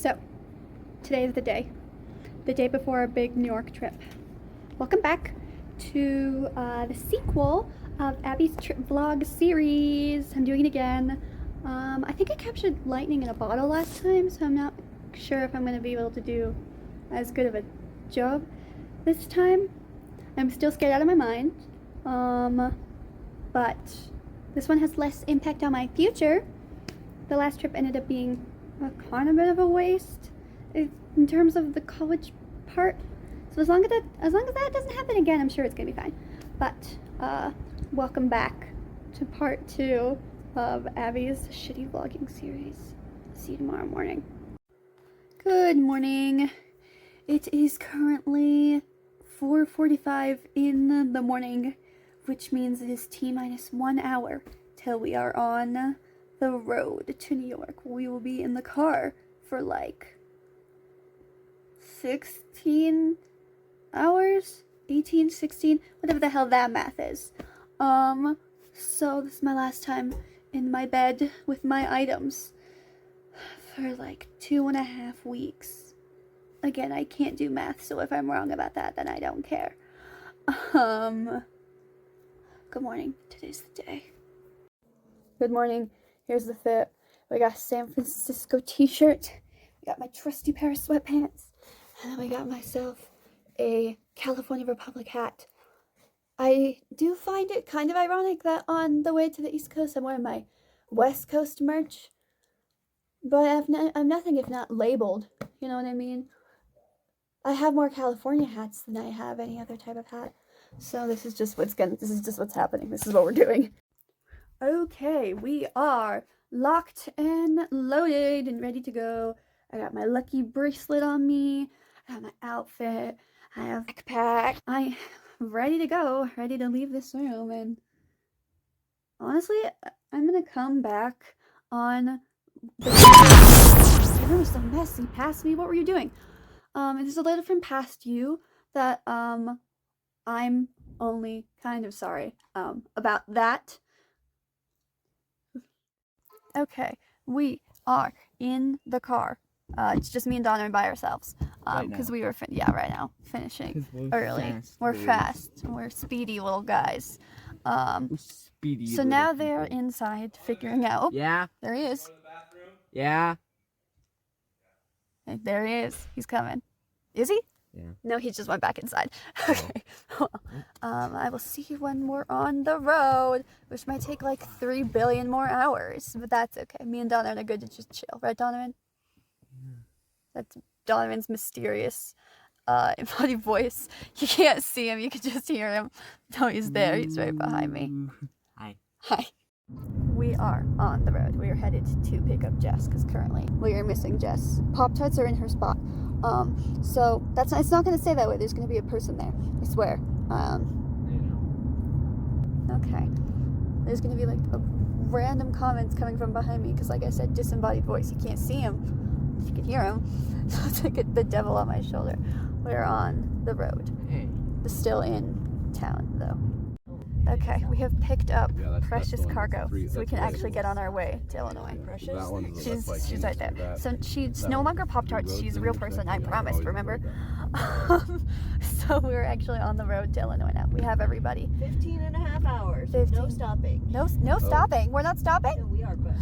So, today is the day before our big New York trip. Welcome back to the sequel of Abby's trip vlog series. I'm doing it again. I think I captured lightning in a bottle last time, so I'm not sure if I'm going to be able to do as good of a job this time. I'm still scared out of my mind, but this one has less impact on my future. The last trip ended up being a kind of bit of a waste in terms of the college part. So as long as that doesn't happen again, I'm sure it's gonna be fine. But welcome back to part 2 of Abby's shitty vlogging series. See you tomorrow morning. Good morning. It is currently 4:45 in the morning, which means it is T-minus 1 hour till we are on the road to New York. We will be in the car for like 16 hours, 18, 16, whatever the hell that math is. So this is my last time in my bed with my items for like 2.5 weeks. Again, I can't do math, so if I'm wrong about that, then I don't care. Good morning. Today's the day. Good morning. Here's the fit. We got a San Francisco t-shirt. We got my trusty pair of sweatpants. And then we got myself a California Republic hat. I do find it kind of ironic that on the way to the East Coast I'm wearing my West Coast merch. But I'm nothing if not labeled. You know what I mean? I have more California hats than I have any other type of hat. So this is just what's happening. This is what we're doing. Okay, we are locked and loaded and ready to go. I got my lucky bracelet on me. I got my outfit. I have a backpack. I'm ready to go, ready to leave this room. And honestly, I'm gonna come back on the room is so messy. Past me, what were you doing? It is a letter from past you that I'm only kind of sorry about that. Okay, we are in the car. It's just me and Donna by ourselves. Because we were, right now, finishing early. We're fast. We're speedy little guys. So now they're inside figuring out. Yeah. There he is. Yeah. There he is. He's coming. Is he? Yeah. No, he just went back inside. Okay. I will see you when we're on the road, which might take like 3 billion more hours, but that's okay. Me and Donovan are good to just chill, right, Donovan? Yeah. That's Donovan's mysterious embodied voice. You can't see him, you can just hear him. No, he's there. He's right behind me. Hi. Hi. We are on the road. We are headed to pick up Jess because currently we are missing Jess. Pop-Tarts are in her spot. So it's not going to say that way. There's going to be a person there. I swear. Okay. There's going to be like random comments coming from behind me because, like I said, disembodied voice. You can't see him. You can hear him. So it's like the devil on my shoulder. We're on the road. Hey. Still in town, though. Okay, we have picked up Precious cargo, so we can actually get on our way to Illinois. Precious? She's right there. So she's no longer Pop-Tarts, she's a real person, I promised, remember? So we're actually on the road to Illinois now. We have everybody. 15.5 hours. 15. No stopping. No stopping? We're not stopping? No, we are, but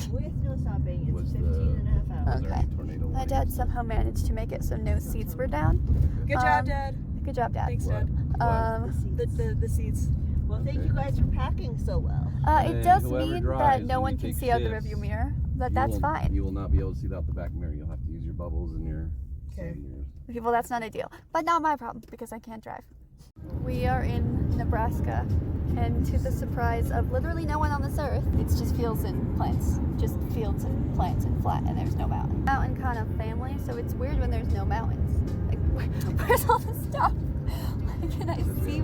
with no stopping, it's 15.5 hours. Okay. My dad somehow managed to make it so no seats were down. Good job, Dad. Good job, Dad. Thanks, Dad. The seats. Well, thank you guys for packing so well. It does mean that no one can see out the rearview mirror, but that's fine. You will not be able to see out the back mirror. You'll have to use your bubbles and your... Okay. Okay, well, that's not ideal, but not my problem because I can't drive. We are in Nebraska, and to the surprise of literally no one on this earth, it's just fields and plants. Just fields and plants and flat, and there's no mountain. Mountain kind of family, so it's weird when there's no mountains. Like, where's all the stuff? Can I see?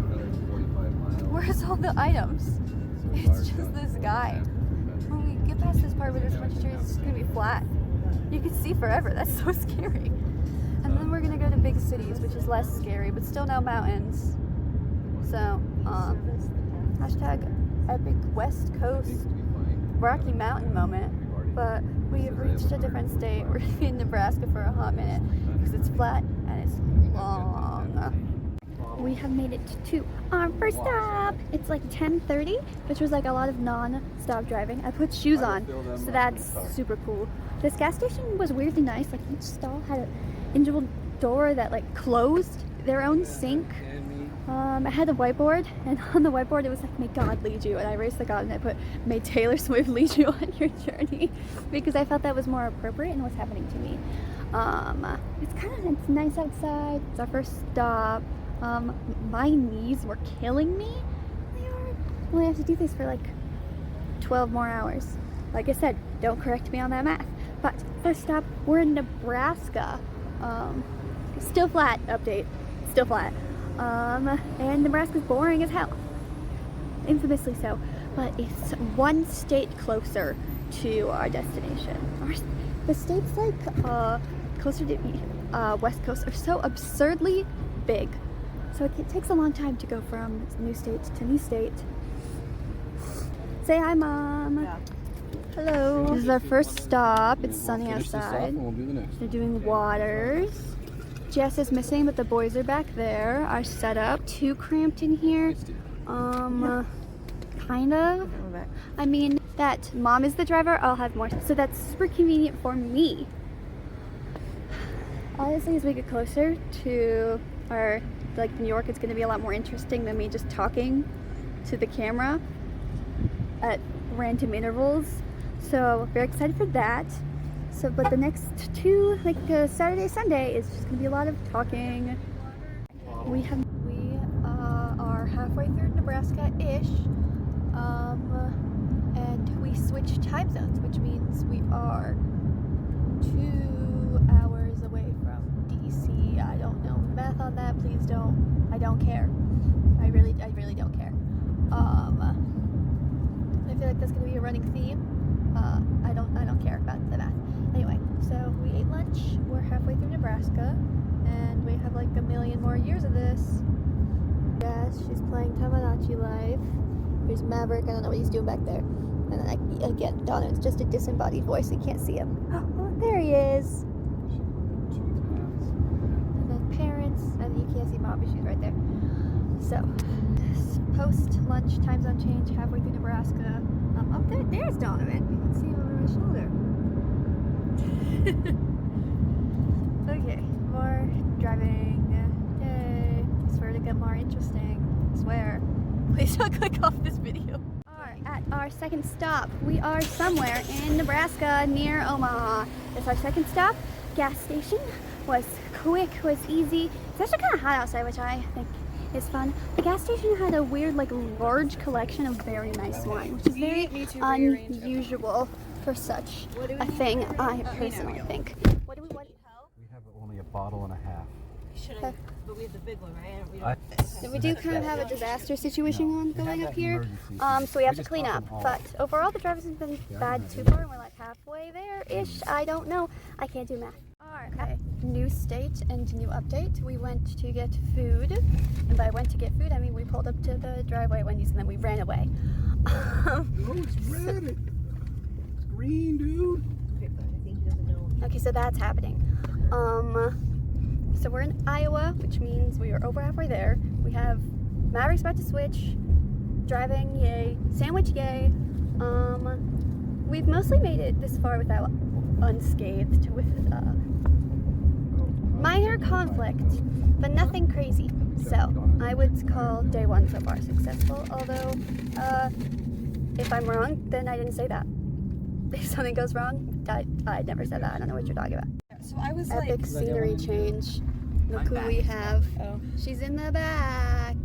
Where's all the items? It's just this guy. When we get past this part where there's a bunch of trees, it's gonna be flat. You can see forever. That's so scary. And then we're gonna go to big cities, which is less scary, but still no mountains. So, hashtag epic West Coast Rocky Mountain moment. but we've reached a different state. We're gonna be in Nebraska for a hot minute because it's flat and it's long. We have made it to our first stop. It's like 10:30, which was like a lot of non-stop driving. I put shoes on, so that's super cool. This gas station was weirdly nice. Like each stall had an individual door that like closed their own sink. I had a whiteboard, and on the whiteboard it was like, "May God lead you," and I erased the God and I put, "May Taylor Swift lead you on your journey," because I felt that was more appropriate in what's happening to me. It's nice outside. It's our first stop. My knees were killing me. They are. Well, I have to do this for like 12 more hours. Like I said, don't correct me on that math. But first stop, we're in Nebraska. Still flat. Update. Still flat. And Nebraska's boring as hell. Infamously so. But it's one state closer to our destination. The states like closer to West Coast are so absurdly big. So it takes a long time to go from new state to new state. Say hi, Mom. Yeah. Hello. This is our first stop. It's sunny outside. We'll do the next. They're doing waters. Jess is missing, but the boys are back there. Our setup. Too cramped in here. Kind of. I mean, that Mom is the driver. I'll have more. So that's super convenient for me. Honestly, as we get closer to our New York, it's going to be a lot more interesting than me just talking to the camera at random intervals. So very excited for that. So, but the next two, Saturday, Sunday, is just going to be a lot of talking. We are halfway through Nebraska-ish, and we switched time zones, which means we are 2 hours away from DC. I don't know the math on that. Please don't. I don't care. I really don't care. I feel like that's gonna be a running theme. I don't care about the math. Anyway, so we ate lunch. We're halfway through Nebraska, and we have like a million more years of this. Yes, she's playing Tamagotchi Life. Here's Maverick. I don't know what he's doing back there. And then again, Donovan's just a disembodied voice. You can't see him. Oh, there he is. And then parents, and you can't see Mom, but she's right there. So, post-lunch time zone change, halfway through Nebraska. Up there, there's Donovan. You can see him over his shoulder. Okay, more driving. Yay. I swear to get more interesting. I swear. Please don't click off this video. At our second stop, we are somewhere in Nebraska near Omaha. It's our second stop. Gas station was quick, was easy. It's actually kind of hot outside, which I think is fun. The gas station had a weird, large collection of very nice wine, which is very unusual for such a thing, I personally think. What do we want? We have only a bottle and a half. But we have the big one, right? So we do kind of have a disaster situation going up here, so we have to clean up. But overall, the drive hasn't been bad too far, and we're like halfway there-ish. I don't know. I can't do math. Okay, new state and new update. We went to get food, and by went to get food, I mean we pulled up to the driveway at Wendy's, and then we ran away. Oh, it's red. It's green, dude. Okay, but I think he doesn't know. Okay, so that's happening. So we're in Iowa, which means we are over halfway there. We have Maverick's about to switch, driving, yay, sandwich, yay. We've mostly made it this far without unscathed, with minor conflict, but nothing crazy. So I would call day one so far successful, although if I'm wrong, then I didn't say that. If something goes wrong, I never said that. I don't know what you're talking about. So I was Epic scenery change. Look who we have. She's in the back.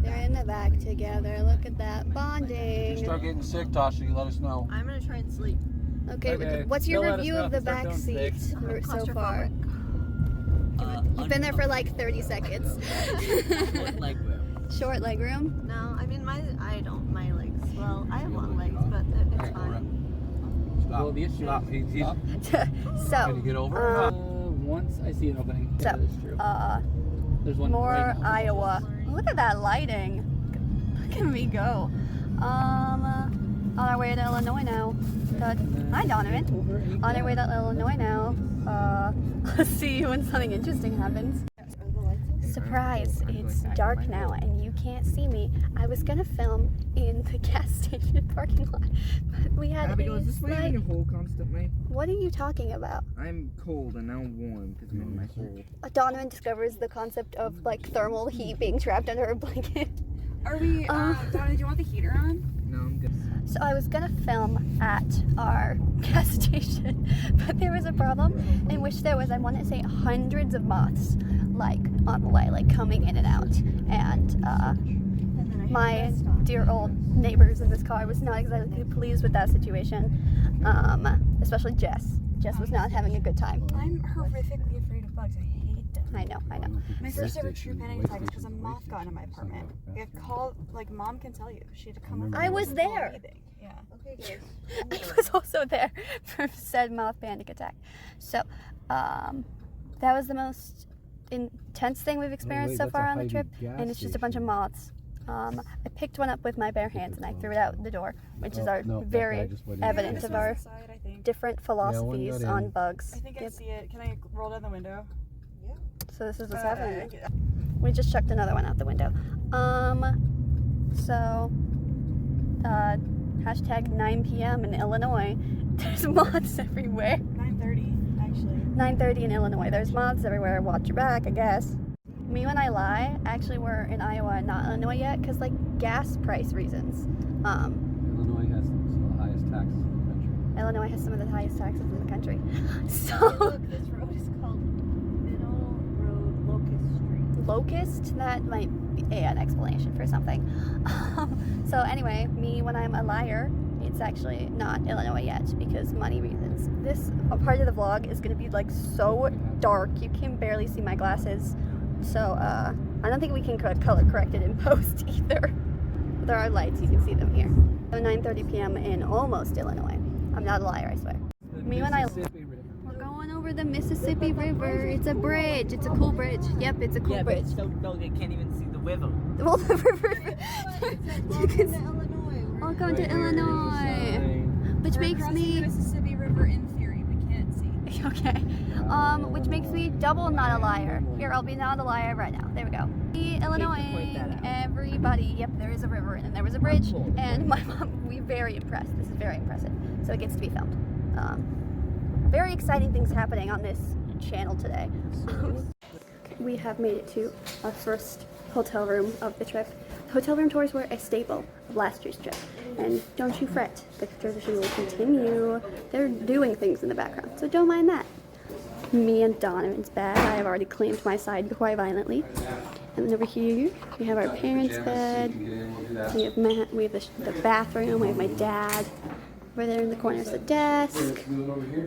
They're in the back together. Look at that bonding. Start getting sick, Tasha. You let us know. I'm gonna try and sleep. Okay, what's your review of the back seat so far? You've been there for like 30 seconds. Short leg room? No, I mean my legs. Well, I have long legs, but it's fine. Stop. Well, the issue Stop. So, Can you get over? once I see an opening. So, that is true. There's one more right now. Iowa. Look at that lighting. Look at me go. On our way to Illinois now. Good. Hi, Donovan. On our way to Illinois now. I'll see you when something interesting happens. Surprise, it's dark now and you can't see me. I was gonna film in the gas station parking lot, but we had Abigail, is this why you're in your hole constantly? What are you talking about? I'm cold and now I'm warm because I'm in my hole. Donovan discovers the concept of like thermal heat being trapped under a blanket. Are we, Donna, do you want the heater on? No, I'm good. So I was gonna film at our gas station, but there was a problem in which there was, I want to say, hundreds of moths, like on the way, like coming in and out. And my dear old neighbors in this car was not exactly pleased with that situation, especially Jess. Jess was not having a good time. I'm horrifically afraid of bugs. I hate them. I know. My first ever true panic attack is because a moth got into my apartment. We have called, like, Mom can tell you. She had to come over. I was there. Yeah. Okay, I was also there for said moth panic attack. So, that was the most intense thing we've experienced so far on the trip, and it's just a bunch of moths. I picked one up with my bare hands and I threw it out the door, which is our very evidence of our different philosophies on bugs. I think I see it. Can I roll down the window? So this is what's happening. We just chucked another one out the window. Hashtag 9 p.m. in Illinois. There's moths everywhere. 9:30, actually. 9:30 in Illinois. There's moths everywhere. Watch your back, I guess. Me when I lie, actually we're in Iowa, not Illinois yet, because like gas price reasons. Illinois has some of the highest taxes in the country. Illinois has some of the highest taxes in the country. So look, this road is called Middle Road Locust Street. Locust? That might be an explanation for something. So anyway, me when I'm a liar, it's actually not Illinois yet because money reasons. This part of the vlog is going to be like so dark, you can barely see my glasses. So I don't think we can color correct it in post either. There are lights, you can see them here. So 9:30 p.m. in almost Illinois. I'm not a liar, I swear. Me when I... We're going over the Mississippi River. It's a bridge. It's a cool bridge. Yep, it's a cool bridge. No, they can't even see the river. Well, the river... you can see... Illinois. Welcome to Illinois. Which makes me... the Mississippi River in theory. We can't see. Okay. Which makes me double not a liar. Here, I'll be not a liar right now. There we go. Illinois, everybody. Yep, there is a river and there was a bridge. And my mom, we're very impressed. This is very impressive. So it gets to be filmed. Very exciting things happening on this channel today. We have made it to our first hotel room of the trip. Hotel room tours were a staple of last year's trip. And don't you fret, the tradition will continue. They're doing things in the background, so don't mind that. Me and Donovan's bed. I have already claimed my side quite violently. And then over here, we have our parents' bed. We have the bathroom. We have my dad. Over there in the corner is the desk.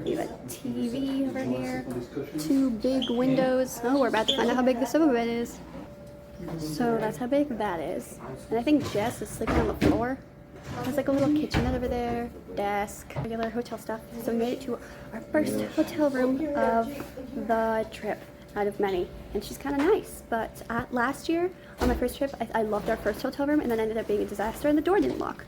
We have a TV over here. 2 big windows. Oh, we're about to find out how big the sofa bed is. So that's how big that is. And I think Jess is sleeping on the floor. There's like a little kitchenette over there, desk, regular hotel stuff. So we made it to our first hotel room of the trip out of many. And she's kind of nice. But last year, on my first trip, I loved our first hotel room and then ended up being a disaster and the door didn't lock.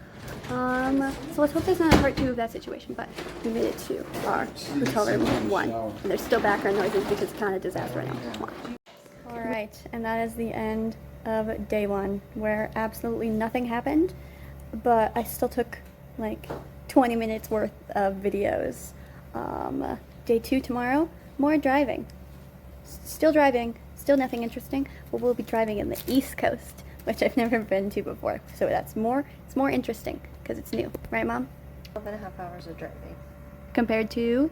So let's hope there's not a part 2 of that situation, but we made it to our hotel room 1. And there's still background noises because it's kind of a disaster right now. Alright, and that is the end of day 1, where absolutely nothing happened, but I still took like 20 minutes worth of videos. Day 2 tomorrow, more driving. Still driving, still nothing interesting, but we'll be driving in the East Coast, which I've never been to before. So it's more interesting because it's new, right, Mom? 12.5 hours of driving. Compared to?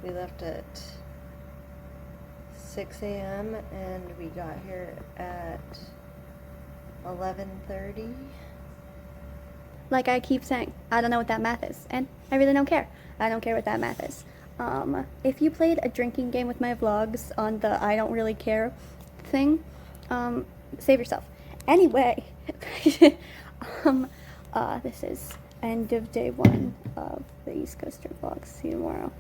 We left at 6 a.m. and we got here at 11:30. Like I keep saying, I don't know what that math is, and I really don't care. I don't care what that math is. If you played a drinking game with my vlogs on the I don't really care thing, save yourself. Anyway, this is end of day 1 of the East Coaster vlogs. See you tomorrow.